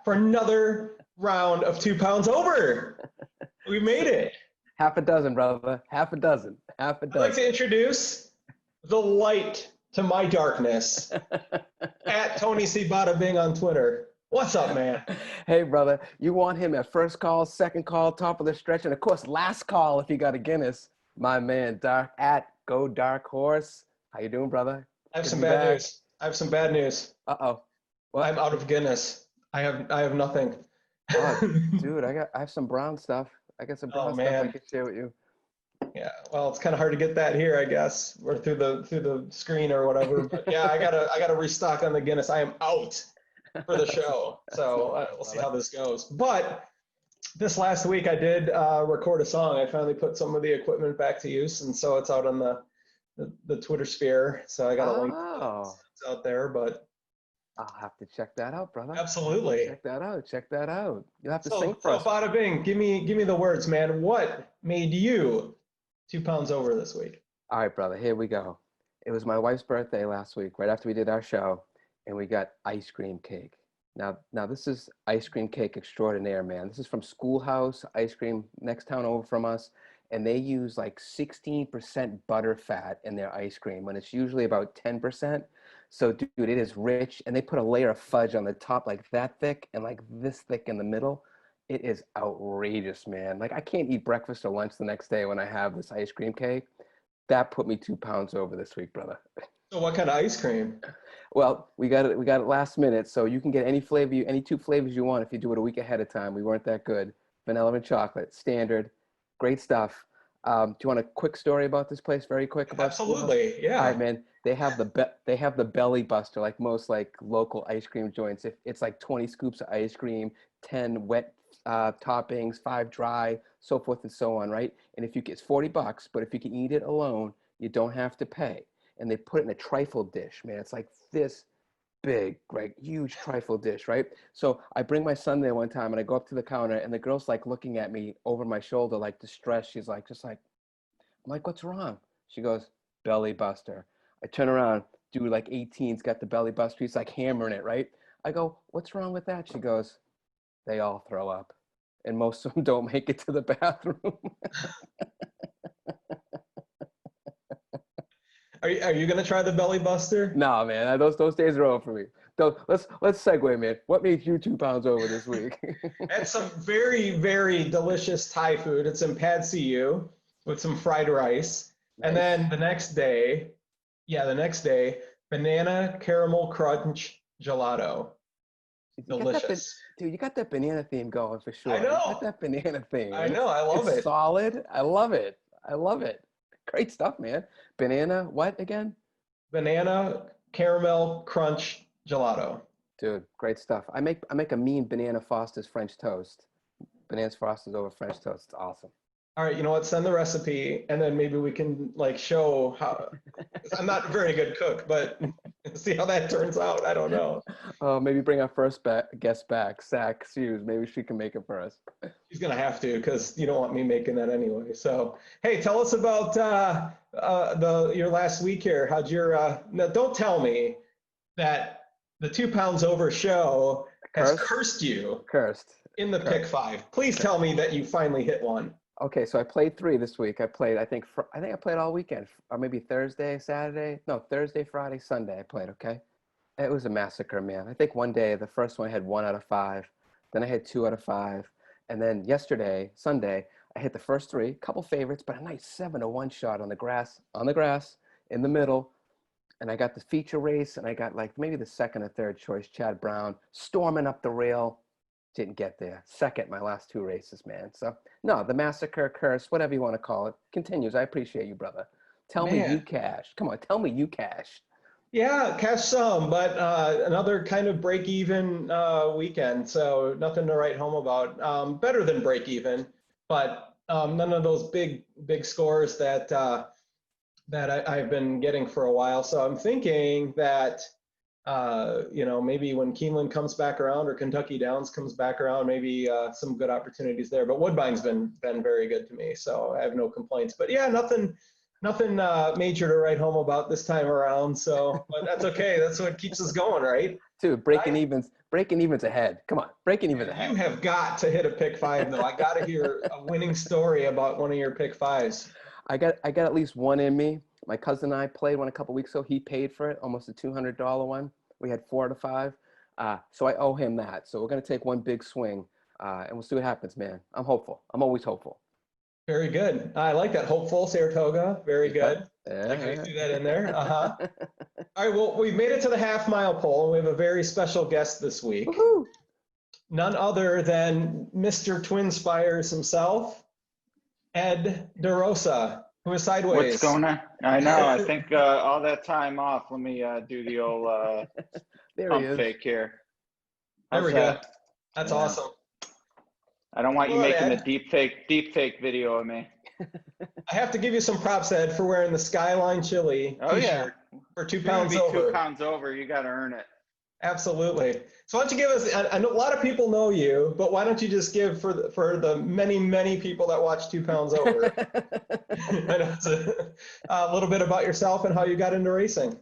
for another round of 2 pounds over. We made it. Half a dozen, brother. Half a dozen. Half a dozen. I'd like to introduce the light to my darkness at Tony C. Bada Bing on Twitter. What's up, man? Hey, brother. You want him at first call, second call, top of the stretch, and of course, last call if you got a Guinness. My man, at Go Dark Horse. How you doing, brother? I have some bad news. I have some bad news. Uh-oh. What? I'm out of Guinness. I have nothing. Oh, dude, I have some brown stuff. I got some brown stuff I can share with you. Yeah, well, it's kind of hard to get that here, I guess, or through the screen or whatever. But yeah, I gotta restock on the Guinness. I am out for the show, so we'll see how this goes. But this last week, I did record a song. I finally put some of the equipment back to use, and so it's out on the Twitter sphere. So I got a link. It's out there, but I'll have to check that out, brother. Absolutely. Check that out. Check that out. You'll have to sing for us. So Bada Bing, give me the words, man. What made you 2 pounds over this week? All right, brother. Here we go. It was my wife's birthday last week, right after we did our show, and we got ice cream cake. Now this is ice cream cake extraordinaire, man. This is from Schoolhouse Ice Cream, next town over from us, and they use like 16% butter fat in their ice cream when it's usually about 10%. So, dude, it is rich, and they put a layer of fudge on the top like that thick and like this thick in the middle. It is outrageous, man. Like, I can't eat breakfast or lunch the next day when I have this ice cream cake. That put me 2 pounds over this week, brother. So what kind of ice cream? Well, we got it last minute, so you can get any flavor, any 2 flavors you want if you do it a week ahead of time. We weren't that good. Vanilla and chocolate, standard, great stuff. Do you want a quick story about this place, very quick? Absolutely, yeah. All right, man. They have the belly buster, like most like local ice cream joints. If it's like 20 scoops of ice cream, 10 wet toppings, 5 dry, so forth and so on, right? And if it's $40, but if you can eat it alone, you don't have to pay. And they put it in a trifle dish, man. It's like this big, right? Huge trifle dish, right? So I bring my son there one time and I go up to the counter and the girl's like looking at me over my shoulder, like distressed. She's like, I'm like, what's wrong? She goes, belly buster. I turn around, dude like 18's got the belly buster. He's like hammering it, right? I go, what's wrong with that? She goes, they all throw up. And most of them don't make it to the bathroom. Are you gonna try the belly buster? No, man, those days are over for me. So let's segue, man. What made you 2 pounds over this week? And some very, very delicious Thai food. It's in Pad See with some fried rice. Nice. And then the next day, banana caramel crunch gelato. Delicious. You got that banana theme going for sure. I know. You got that banana theme. I know. I love it. Solid. I love it. Great stuff, man. Banana, what again? Banana caramel crunch gelato. Dude, great stuff. I make a mean banana Foster's French toast. Bananas Foster's over French toast. It's awesome. All right, you know what? Send the recipe, and then maybe we can like show how. I'm not a very good cook, but see how that turns out. I don't know. Maybe bring our first guest back, Zach Hughes. Maybe she can make it for us. She's gonna have to, because you don't want me making that anyway. So, hey, tell us about your last week here. How'd your? No, don't tell me that the 2 pounds over show has cursed you. Cursed. In the pick 5. Please tell me that you finally hit one. Okay, so I played 3 this week. I played, I think I played all weekend, or maybe Thursday, Friday, Sunday I played, okay? It was a massacre, man. I think one day, the first one I had 1 out of 5, then I had 2 out of 5, and then yesterday, Sunday, I hit the first 3, couple favorites, but a nice 7-1 shot on the grass, in the middle, and I got the feature race, and I got like maybe the second or third choice, Chad Brown, storming up the rail. Didn't get there. Second, my last 2 races, man. So, no, the massacre, curse, whatever you want to call it, continues. I appreciate you, brother. Tell me you cashed. Come on, tell me you cashed. Yeah, cashed some, but another kind of break-even weekend, so nothing to write home about. Better than break-even, but none of those big scores that I've been getting for a while. So I'm thinking that maybe when Keeneland comes back around or Kentucky Downs comes back around, maybe some good opportunities there. But Woodbine's been very good to me, so I have no complaints. But yeah, nothing Nothing major to write home about this time around. So, but that's okay. That's what keeps us going, right? Dude, breaking evens ahead. Come on, breaking evens You ahead. have got to hit a pick five, though. I got to hear a winning story about one of your pick fives. I got at least one in me. My cousin and I played one a couple weeks ago. He paid for it, almost a $200 one. We had 4 out of 5. So I owe him that. So we're gonna take one big swing, and we'll see what happens, man. I'm hopeful. I'm always hopeful. Very good. I like that. Hopeful Saratoga. Very good. I like how you Yeah. threw that in there. Uh-huh. All right. Well, we've made it to the half mile pole, and we have a very special guest this week. Woohoo! None other than Mr. Twinspires himself, Ed DeRosa, who is sideways. What's going on? I know. I think all that time off. Let me do the old There he pump is. fake here. There we How's go. That's Yeah. awesome. I don't want you Hello, making Ed. the deep fake video of me. I have to give you some props, Ed, for wearing the Skyline Chili Oh t-shirt yeah. for 2 If you're gonna pounds be over. 2 pounds over, you got to earn it. Absolutely. So why don't you give us, I know a lot of people know you, but why don't you just give for the many, many people that watch 2 pounds over, I know it's a little bit about yourself and how you got into racing.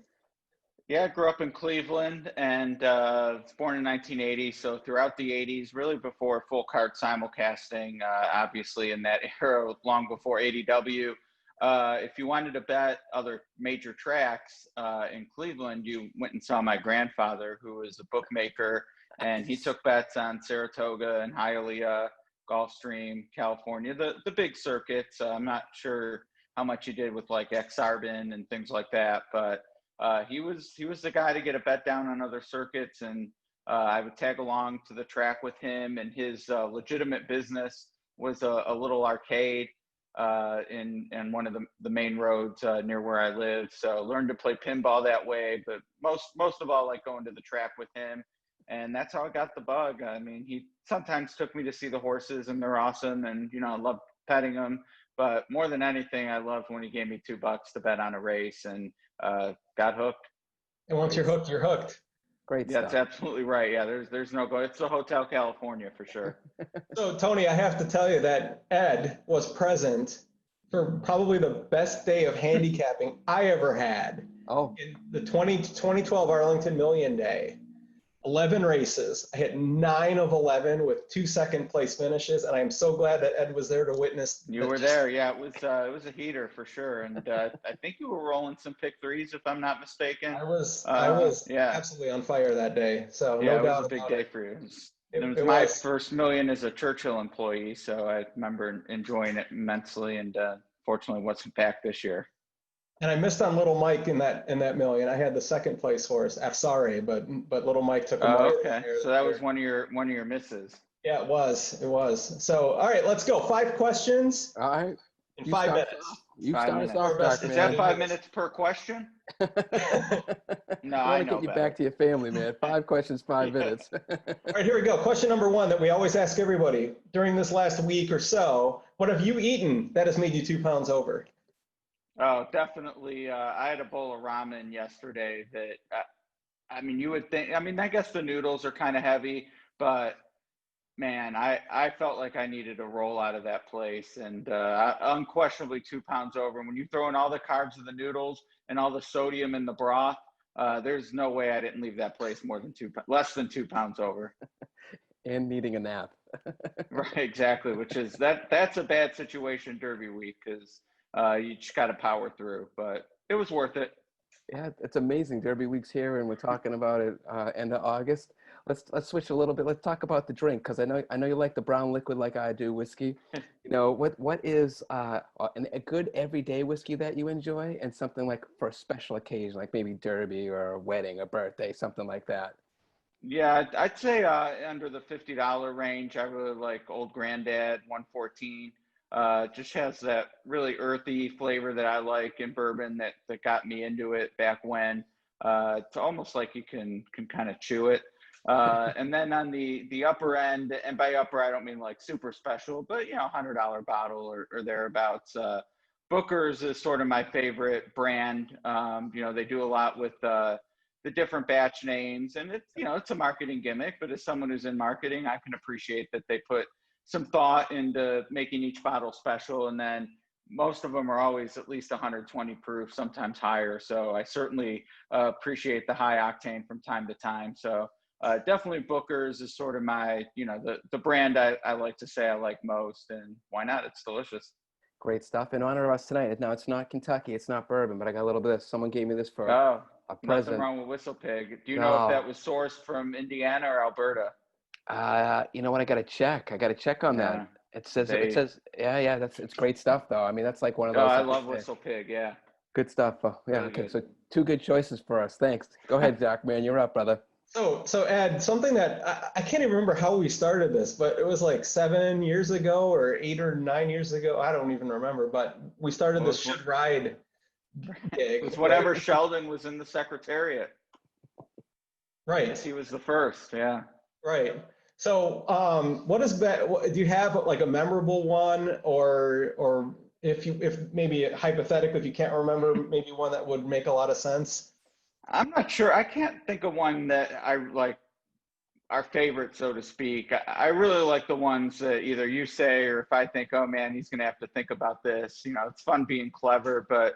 Yeah, I grew up in Cleveland and was born in 1980. So throughout the 80s, really before full card simulcasting, obviously in that era, long before ADW, if you wanted to bet other major tracks in Cleveland, you went and saw my grandfather, who was a bookmaker, and he took bets on Saratoga and Hialeah, Gulfstream, California, the big circuits. I'm not sure how much he did with like Exarban and things like that, but he was the guy to get a bet down on other circuits, and I would tag along to the track with him. And his legitimate business was a little arcade in one of the main roads near where I live. So learned to play pinball that way, but most of all, like going to the track with him. And that's how I got the bug. I mean, he sometimes took me to see the horses, and they're awesome, and I love petting them. But more than anything, I loved when he gave me $2 to bet on a race, and got hooked. And once you're hooked, you're hooked. Great Yeah, that's stuff. absolutely right. Yeah, there's no go. It's the Hotel California for sure. So Tony, I have to tell you that Ed was present for probably the best day of handicapping I ever had Oh, in the 2012 Arlington Million Day. 11 races. I hit 9 of 11 with 2 second place finishes, and I am so glad that Ed was there to witness. You were there. Yeah, it was a heater for sure. And I think you were rolling some pick threes, if I'm not mistaken. I was yeah. absolutely on fire that day. So Yeah, no it was doubt a big about day it. for you. It It was my was. first million as a Churchill employee, so I remember enjoying it immensely. And fortunately, wasn't back this year. And I missed on Little Mike in that million. I had the second place horse, Afsare, but Little Mike took him away. Okay, so that was one of your misses. Yeah, it was. So all right, let's go. 5 questions all right. in You 5 start minutes. You 5 start us minutes. off, Best Doc, Is man. that 5 minutes per question? No, We I want to know get you better. back to your family, man. 5 questions, 5 Yeah. minutes. All right, here we go. Question number 1 that we always ask everybody during this last week or so: what have you eaten that has made you 2 pounds over? Oh, definitely. I had a bowl of ramen yesterday that, I mean, you would think, I mean, I guess the noodles are kind of heavy, but man, I felt like I needed a roll out of that place, and unquestionably 2 pounds over. And when you throw in all the carbs of the noodles and all the sodium in the broth, there's no way I didn't leave that place less than 2 pounds over. And needing a nap. Right, exactly. Which is that's a bad situation Derby week, because you just got to power through. But it was worth it. Yeah, it's amazing. Derby week's here, and we're talking about it end of August. Let's switch a little bit. Let's talk about the drink, because I know you like the brown liquid like I do, whiskey. What is a good everyday whiskey that you enjoy, and something like for a special occasion, like maybe Derby or a wedding, a birthday, something like that. Yeah, I'd say under the $50 range. I really like Old Granddad 114. Just has that really earthy flavor that I like in bourbon that got me into it back when. It's almost like you can kind of chew it. And then on the upper end, and by upper I don't mean like super special, but $100 bottle or thereabouts. Booker's is sort of my favorite brand. They do a lot with the different batch names, and it's a marketing gimmick, but as someone who's in marketing, I can appreciate that they put some thought into making each bottle special. And then most of them are always at least 120 proof, sometimes higher. So I certainly appreciate the high octane from time to time. So definitely Booker's is sort of my, the brand I like to say I like most, and why not? It's delicious. Great stuff. In honor of us tonight. Now, it's not Kentucky, it's not bourbon, but I got a little bit of, someone gave me this for Oh, a nothing present. wrong with Whistle Pig. Do you know if No. that was sourced from Indiana or Alberta? You know what? I got to check. I got to check on Yeah, that. Yeah, it's great stuff though. I mean, that's like one of oh, those, I like you love say, Whistle Pig. Yeah, good stuff. Yeah. really Okay. good. So two good choices for us. Thanks. Go ahead, Zach, man. You're up, brother. So Ed, something that I can't even remember how we started this, but it was like 7 years ago or 8 or 9 years ago. I don't even remember, but we started this should ride It gig, was right? whatever Sheldon was in the Secretariat. Right. Yes, he was the first. Yeah. Right. So, what is that? Do you have like a memorable one, or if maybe hypothetically, if you can't remember, maybe one that would make a lot of sense? I'm not sure. I can't think of one that I like, our favorite, so to speak. I really like the ones that either you say, or if I think, oh man, he's going to have to think about this. It's fun being clever, but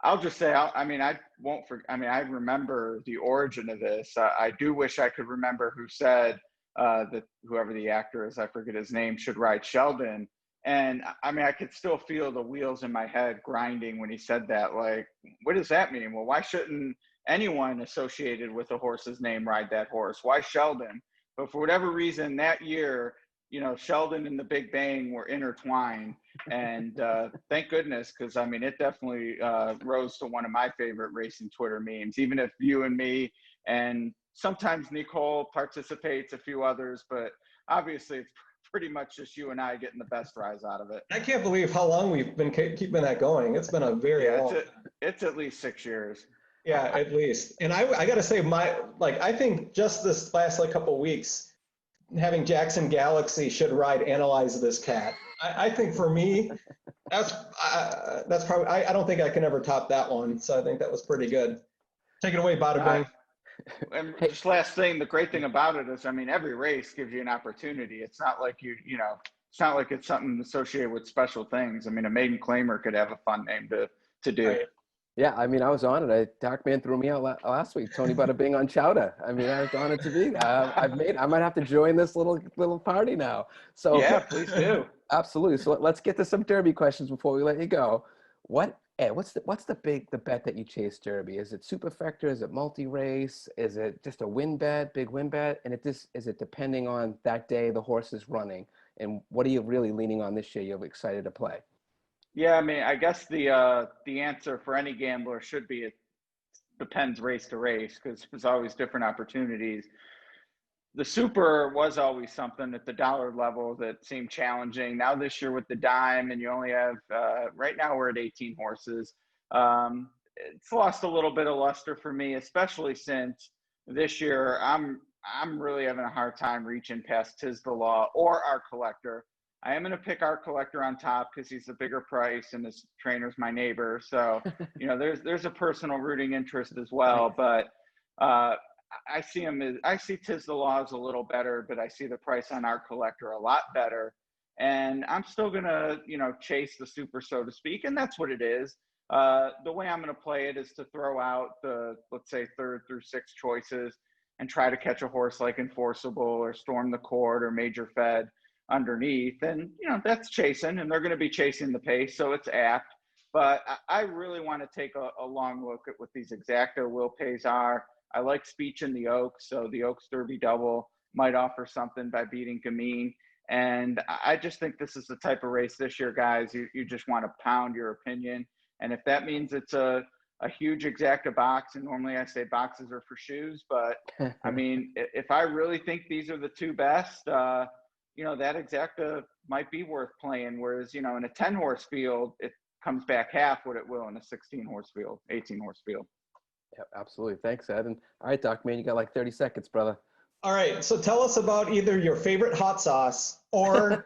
I'll just say, I mean, I won't forget. I mean, I remember the origin of this. I do wish I could remember who said that whoever the actor is, I forget his name, should ride Sheldon. And I mean, I could still feel the wheels in my head grinding when he said that. Like, what does that mean? Well, why shouldn't anyone associated with a horse's name ride that horse? Why Sheldon? But for whatever reason, that year, Sheldon and the Big Bang were intertwined. And thank goodness, because I mean, it definitely rose to one of my favorite racing Twitter memes, even if you and me and sometimes Nicole participates, a few others, but obviously it's pretty much just you and I getting the best rise out of it. I can't believe how long we've been keeping that going. It's been a very long. It's at least 6 years. Yeah, at least. And I got to say, I think just this last couple of weeks, having Jackson Galaxy should ride Analyze This Cat. I think for me, that's probably, I don't think I can ever top that one. So I think that was pretty good. Take it away, Bada Bing. And just last thing, the great thing about it is, I mean, every race gives you an opportunity. It's not like it's not like it's something associated with special things. I mean, a maiden claimer could have a fun name to do. Right. Yeah, I mean, I was on it. Darkman threw me out last week. Tony Bada Bing on Chowder. I mean, I was honored to be there. I might have to join this little party now. So yeah, please do. Absolutely. So let's get to some Derby questions before we let you go. What's the bet that you chase Derby? Is it superfecta? Is it multi-race? Is it just a win bet, big win bet? And is it depending on that day the horse is running? And what are you really leaning on this year? You're excited to play. Yeah, I mean, I guess the answer for any gambler should be it depends race to race, because there's always different opportunities. The super was always something at the dollar level that seemed challenging. Now this year with the dime, and you only have right now we're at 18 horses. It's lost a little bit of luster for me, especially since this year I'm really having a hard time reaching past Tis the Law or Our Collector. I am going to pick Our Collector on top because he's the bigger price and his trainer's my neighbor. So, there's a personal rooting interest as well. But I see Tis the Law as a little better, but I see the price on Our Collector a lot better. And I'm still going to, chase the super, so to speak. And that's what it is. The way I'm going to play it is to throw out the, let's say, 3rd through 6th choices and try to catch a horse like Enforceable or Storm the Court or Major Fed underneath. And, that's chasing, and they're going to be chasing the pace. So it's apt. But I really want to take a long look at what these exacta will pays are. I like Speech in the Oaks. So the Oaks Derby double might offer something by beating Gamine. And I just think this is the type of race this year, guys. You just want to pound your opinion. And if that means it's a huge exacta box, and normally I say boxes are for shoes, but I mean, if I really think these are the two best, that exacta might be worth playing. Whereas, in a 10-horse field, it comes back half what it will in a 16-horse field, 18-horse field. Yeah, absolutely. Thanks, Ed. And all right, Doc, man, you got like 30 seconds, brother. All right. So tell us about either your favorite hot sauce or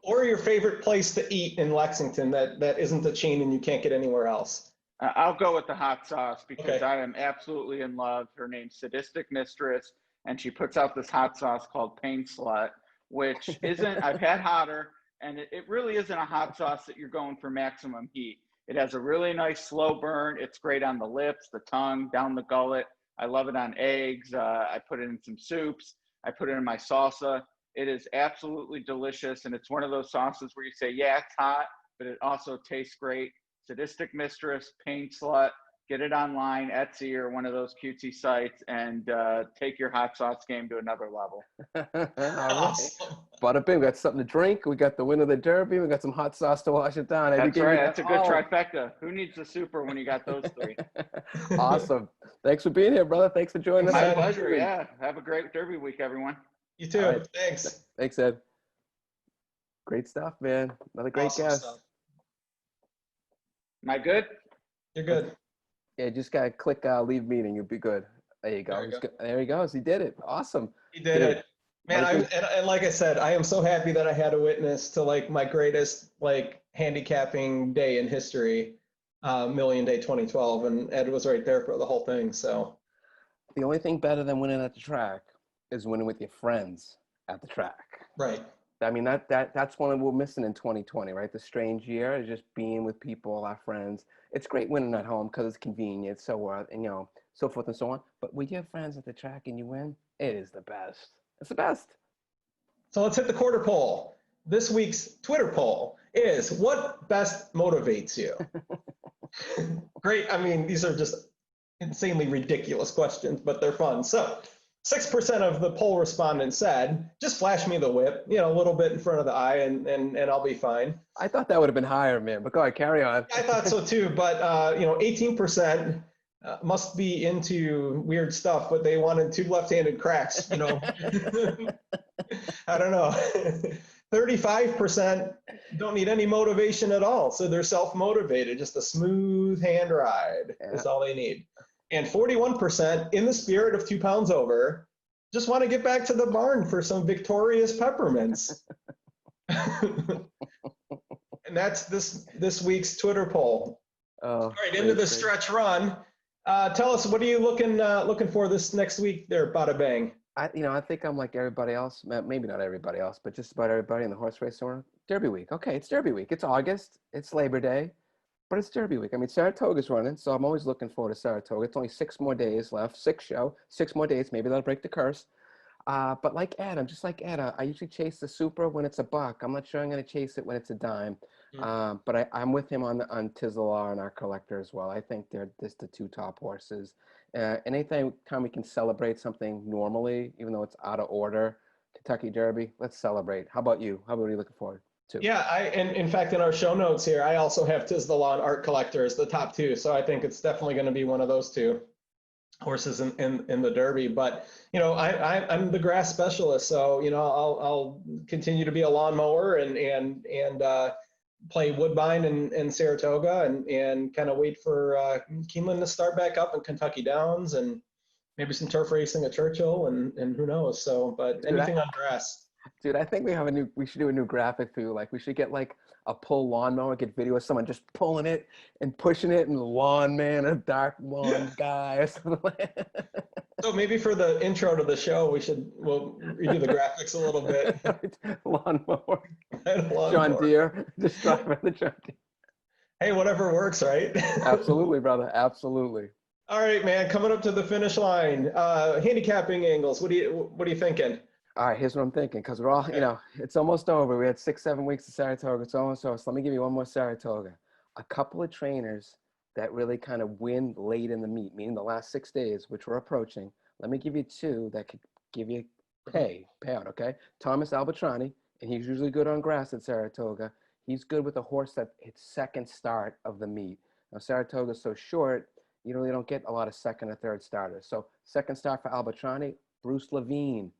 your favorite place to eat in Lexington that isn't a chain and you can't get anywhere else. I'll go with the hot sauce because Okay. I am absolutely in love. Her name's Sadistic Mistress, and she puts out this hot sauce called Pain Slut, which isn't, I've had hotter, And it really isn't a hot sauce that you're going for maximum heat. It has a really nice slow burn. It's great on the lips, the tongue, down the gullet. I love it on eggs. I put it in some soups. I put it in my salsa. It is absolutely delicious. And it's one of those sauces where you say, yeah, it's hot, but it also tastes great. Sadistic Mistress, Pain Slut. Get it online, Etsy or one of those cutesy sites, and take your hot sauce game to another level. All right. Awesome. Bada bing, we got something to drink. We got the win of the Derby. We got some hot sauce to wash it down. That's right. That's a good trifecta. Who needs a super when you got those three? Awesome. Thanks for being here, brother. Thanks for joining us. My pleasure. Yeah. Have a great Derby week, everyone. You too. Right. Thanks. Thanks, Ed. Great stuff, man. Another great Awesome guest. stuff. Am I good? You're good. Yeah, just gotta click leave meeting. You'll be good. There you go. There he goes. He did it. Awesome. He did it. Man, and like I said, I am so happy that I had a witness to like my greatest like handicapping day in history, Million Day 2012, and Ed was right there for the whole thing. So the only thing better than winning at the track is winning with your friends at the track. right. I mean, that's one we're missing in 2020, right? The strange year is just being with people, our friends. It's great winning at home because it's convenient, and so forth and so on. But when you have friends at the track and you win, it is the best. It's the best. So let's hit the quarter poll. This week's Twitter poll is, what best motivates you? Great. I mean, these are just insanely ridiculous questions, but they're fun. So 6% of the poll respondents said, just flash me the whip, a little bit in front of the eye and I'll be fine. I thought that would have been higher, man, but go ahead, carry on. I thought so too, but 18% must be into weird stuff, but they wanted two left-handed cracks, I don't know. 35% don't need any motivation at all, so they're self-motivated, just a smooth hand ride is all they need. And 41%, in the spirit of 2 pounds over, just want to get back to the barn for some victorious peppermints. And that's this week's Twitter poll. Oh, all right, into the stretch run. Tell us, what are you looking for this next week there, Bada Bang? I think I'm like everybody else, maybe not everybody else, but just about everybody in the horse race world. Derby week. Okay, it's Derby week. It's August. It's Labor Day. But it's Derby week. I mean, Saratoga's running, so I'm always looking forward to Saratoga. It's only 6 more days left, 6 more days. Maybe that'll break the curse. But like Ed, I'm just like Ed. I usually chase the Super when it's $1. I'm not sure I'm going to chase it when it's a dime. But I'm with him on Tizelaar and our collector as well. I think they're just the 2 top horses. Anytime we can celebrate something normally, even though it's out of order, Kentucky Derby, let's celebrate. How about you? What are you looking forward to? Yeah, and in fact, in our show notes here, I also have Tizelaar and Art Collector as the top 2. So I think it's definitely going to be one of those 2 horses in the Derby. But I'm the grass specialist, so I'll continue to be a lawnmower and play Woodbine and Saratoga and kind of wait for Keeneland to start back up and Kentucky Downs and maybe some turf racing at Churchill and who knows. So, but anything on grass. Dude, I think we should do a new graphic for you. Like, we should get like a pull lawnmower, get video of someone just pulling it and pushing it, and lawn man, a dark lawn guy or something like that. So maybe for the intro to the show, we'll redo the graphics a little bit. Lawnmower. John Deere, just driving the John Deere. Hey, whatever works, right? Absolutely, brother. Absolutely. All right, man. Coming up to the finish line. Handicapping angles. What are you thinking? All right, here's what I'm thinking, because we're all, it's almost over. We had 6-7 weeks of Saratoga. It's almost over. So let me give you one more Saratoga. A couple of trainers that really kind of win late in the meet, meaning the last 6 days, which we're approaching. Let me give you 2 that could give you payout, okay? Thomas Albatrani, and he's usually good on grass at Saratoga. He's good with a horse that hits second start of the meet. Now, Saratoga's so short, you really don't get a lot of second or third starters. So second start for Albatrani, Bruce Levine,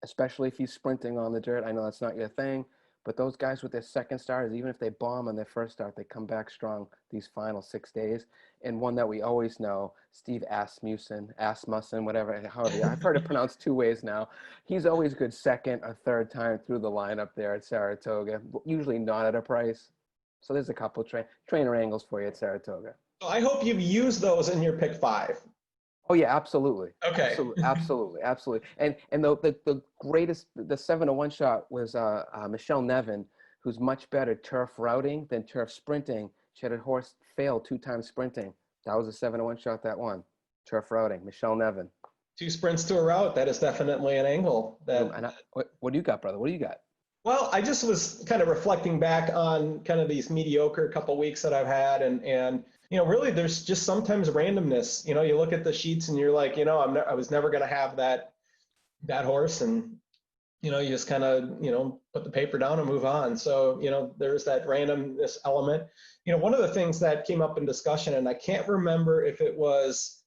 especially if he's sprinting on the dirt. I know that's not your thing, but those guys with their second starters, even if they bomb on their first start, they come back strong these final 6 days. And one that we always know, Steve Asmussen, whatever, however, I've heard it pronounced 2 ways now. He's always good second or third time through the lineup there at Saratoga, usually not at a price. So there's a couple trainer angles for you at Saratoga. So I hope you've used those in your pick 5. Oh yeah, absolutely. Okay. Absolutely. And the greatest, the 7-1 shot was Michelle Nevin, who's much better turf routing than turf sprinting. She had a horse fail 2 times sprinting. That was a 7-1 shot that won. Turf routing, Michelle Nevin. 2 sprints to a route. That is definitely an angle. What do you got, brother? What do you got? Well, I just was kind of reflecting back on kind of these mediocre couple weeks that I've had, and really there's just sometimes randomness. You look at the sheets and you're like, I was never going to have that horse, and you just kind of put the paper down and move on. So there's that randomness element. One of the things that came up in discussion, and I can't remember if it was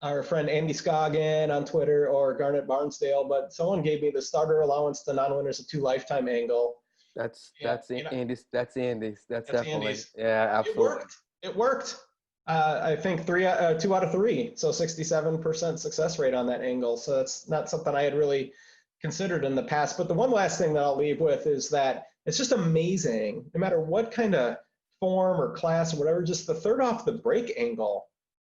our friend Andy Scoggin on Twitter or Garnet Barnsdale, but someone gave me the starter allowance to non-winners of 2 lifetime angle. That's Andy's. That's definitely Andy's. Yeah, absolutely. It worked. I think 2 out of 3, so 67% success rate on that angle. So that's not something I had really considered in the past. But the one last thing that I'll leave with is that it's just amazing, no matter what kind of form or class or whatever, just the third off the break angle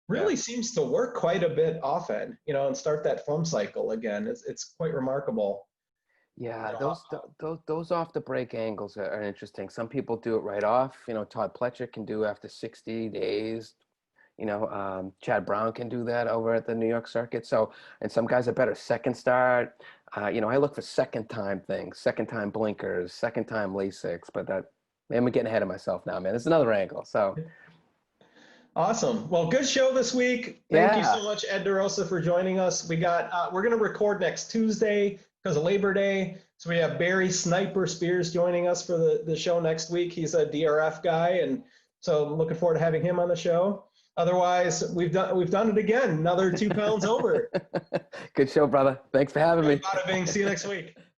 really seems to work quite a bit often, and start that form cycle again. It's quite remarkable. Yeah, those off the break angles are interesting. Some people do it right off. Todd Pletcher can do after 60 days. Chad Brown can do that over at the New York circuit. So, and some guys are better second start. I look for second time things, second time blinkers, second time Lasix, but I'm getting ahead of myself now, man. It's another angle. So. Awesome. Well, good show this week. Thank you so much, Ed DeRosa, for joining us. We're going to record next Tuesday because of Labor Day. So we have Barry Sniper Spears joining us for the show next week. He's a DRF guy, and so I'm looking forward to having him on the show. Otherwise, we've done it again. Another 2 pounds over. Good show, brother. Thanks for having me. Bada bing. See you next week.